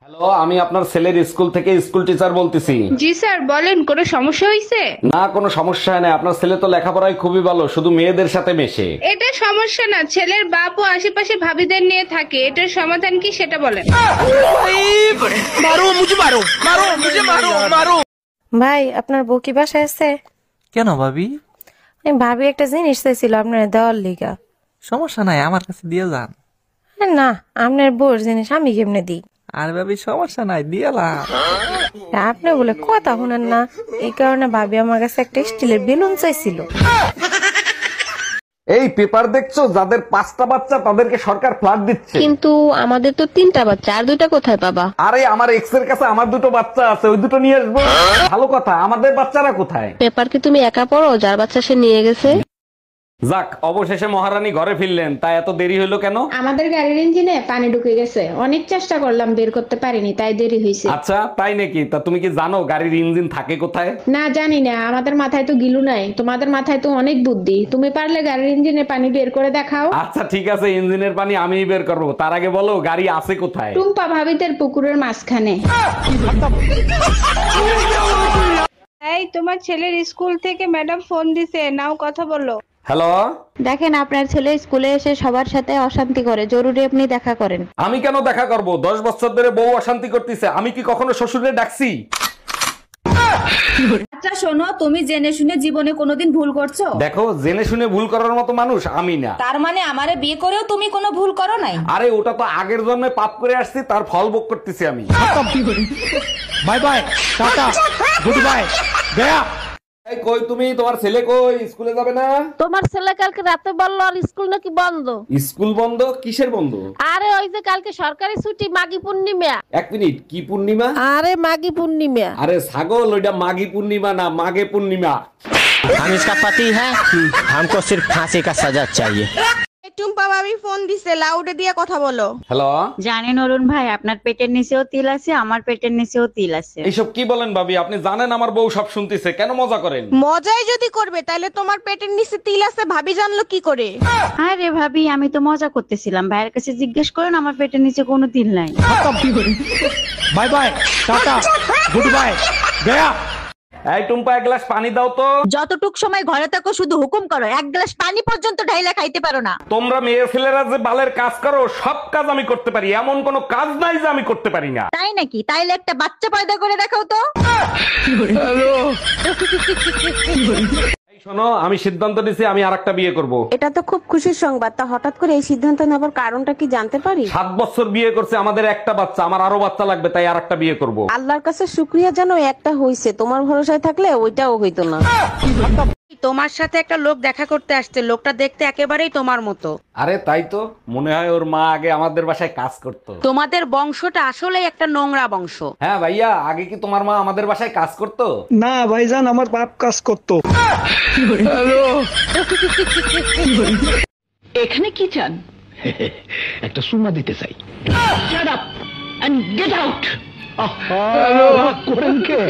Hello, আমি আপনার ছেলের স্কুল থেকে স্কুল টিচার বলতেছি। জি স্যার বলেন, কোনো সমস্যা হয়েছে? না, কোনো সমস্যা নেই। আপনার ছেলে তো লেখাপড়ায় খুবই ভালো, শুধু মেয়েদের সাথে মেশে। এটা সমস্যা না, ছেলের বাপ ও আশেপাশে ভাবিদের নিয়ে থাকে। এটার সমাধান কি সেটা বলেন। ভাই, আপনার বউ কি বাসায় আছে? কেন ভাবি? আমি ভাবি একটা জিনিস চাইছিল আপনার দেওয়ার লিগা। সমস্যা নাই, আমার কাছে দিয়ে যান। না, আপনার বউর জিনিস আমি কেমনে দিই? আর ভাবি সমস্যা নাই, দিয়েলাম। আপনি বলে কথা শুনেন না, এই কারণে ভাবি আমার কাছে একটা স্টিলের বেলুন চাইছিল। এই পেপার দেখছো, যাদের 5টা বাচ্চা তাদেরকে সরকার ফ্ল্যাট দিচ্ছে। কিন্তু আমাদের তো 3টা বাচ্চা, আর 2টা কোথায় পাবা? আরে আমার এক্স এর কাছে আমার 2টো বাচ্চা আছে, ওই 2টো নিয়ে আসবো। ভালো কথা, আমাদের বাচ্চারা কোথায়? পেপার কি তুমি একা পড়ো? যার বাচ্চা সে নিয়ে গেছে। যাক, অবশেষে মহারানী ঘরে ফিরলেন, তা এত দেরি হলো কেন? আমাদের গাড়ির ইঞ্জিনে পানি ঢুকে গেছে, অনেক চেষ্টা করলাম বের করতে পারিনি, তাই দেরি হয়েছে। আচ্ছা, তাই নাকি? তা তুমি কি জানো গাড়ির ইঞ্জিন থাকে কোথায়? না, জানি না, আমাদের মাথায় তো গিলু নাই, তোমাদের মাথায় তো অনেক বুদ্ধি। তুমি পারলে গাড়ির ইঞ্জিনে পানি বের করে দেখাও। আচ্ছা ঠিক আছে, ইঞ্জিনের পানি আমিই বের করবো। তার আগে বলো গাড়ি আছে কোথায়? টুম্পা ভাবিদের পুকুরের মাঝখানে। এই, তোমার ছেলের স্কুল থেকে ম্যাডাম ফোন দিছে, নাও কথা বলো। হ্যালো, দেখেন, আপনার ছেলে স্কুলে এসে সবার সাথে অশান্তি করে, জরুরি আপনি দেখা করেন। আমি কেন দেখা করব? 10 বছর ধরে বউ অশান্তি করতেছে, আমি কি কখনো শ্বশুরে ডাকছি? আচ্ছা শোনো, তুমি জেনে শুনে জীবনে কোনোদিন ভুল করছো? দেখো, জেনে শুনে ভুল করার মতো মানুষ আমি না। তার মানে আমারে বিয়ে করেও তুমি কোনো ভুল করো নাই? আরে ওটা তো আগের জন্মে পাপ করে আসছি, তার ফল ভোগ করতেছি আমি। Bye bye, tata, good bye, Gaya. এই কই তুমি? তোমার ছেলে কই? স্কুলে যাবে না? তোমার ছেলে কালকে রাতে বললো আর স্কুল নাকি বন্ধ। স্কুল বন্ধ? কিসের বন্ধ? আরে ওই যে কালকে সরকারি ছুটি, মাঘী পূর্ণিমা। 1 মিনিট, কি পূর্ণিমা? আরে মাঘী পূর্ণিমা। আরে ছাগল, ওইটা মাঘী পূর্ণিমা না, মাঘে পূর্ণিমা। हम इसका पति है, हमको सिर्फ फांसी का सजा चाहिए। টুম্পা ভাবি ফোন দিছে, লাউডে দিয়ে কথা বলো। হ্যালো, জানেন অরুণ ভাই, আপনার পেটের নিচেও তিল আছে, আমার পেটের নিচেও তিল আছে। এইসব কি বলেন ভাবি? আপনি জানেন আমার বউ সব শুনতেছে, কেন মজা করেন? মজাই যদি করবে তাহলে তোমার পেটের নিচে তিল আছে ভাবি জানলো কি করে? আরে ভাবি, আমি তো মজা করতেছিলাম, ভাইয়ের কাছে জিজ্ঞেস করেন, আমার পেটের নিচে কোনো তিল নাই। Bye bye, tata, good bye, Gaya. এই টুম্পা, 1 গ্লাস পানি দাও তো। যতটুক সময় ঘরে থাকো শুধু হুকুম করো, 1 গ্লাস পানি পর্যন্ত ঢাইলা খাইতে পারো না। তোমরা মেয়ে ছেলেরা যে বালের কাজ করো, সব কাজ আমি করতে পারি, এমন কোনো কাজ নাই যে আমি করতে পারি না। তাই নাকি? তাইলে একটা বাচ্চা পয়দা করে দেখাও তো। এই শোনো, আমি সিদ্ধান্ত নিয়েছি আমি আরেকটা বিয়ে করব। এটা তো খুব খুশির সংবাদ, তা হঠাৎ করে এই সিদ্ধান্ত নেবার কারণটা কি জানতে পারি? 7 বছর বিয়ে করছে, আমাদের একটা বাচ্চা, আমার আরো বাচ্চা লাগবে, তাই আরেকটা বিয়ে করব। আল্লাহর কাছে শুক্রিয়া জানো, একটা হইছে, তোমার ভরসায় থাকলে ওইটাও হইতো না। তোমার সাথে একটা লোক দেখা করতে আসছে, লোকটা দেখতে একেবারেই তোমার মতো। আরে তাই তো, মনে হয় ওর মা আগে আমাদের বাসায় কাজ করতো। তোমাদের বংশটা আসলেই একটা নোংরা বংশ। হ্যাঁ ভাইয়া, আগে কি তোমার মা আমাদের বাসায় কাজ করতো? না ভাইজান, আমার বাপ কাজ করতো। এখানে কি চান? একটা সুমা দিতে চাই। রাগ করেন কে?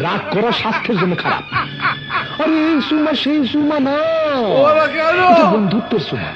রাগ করা স্বাস্থ্যের জন্য খারাপ। আরে এই সুমা সেই সুমা না, বন্ধুত্বের সুমা।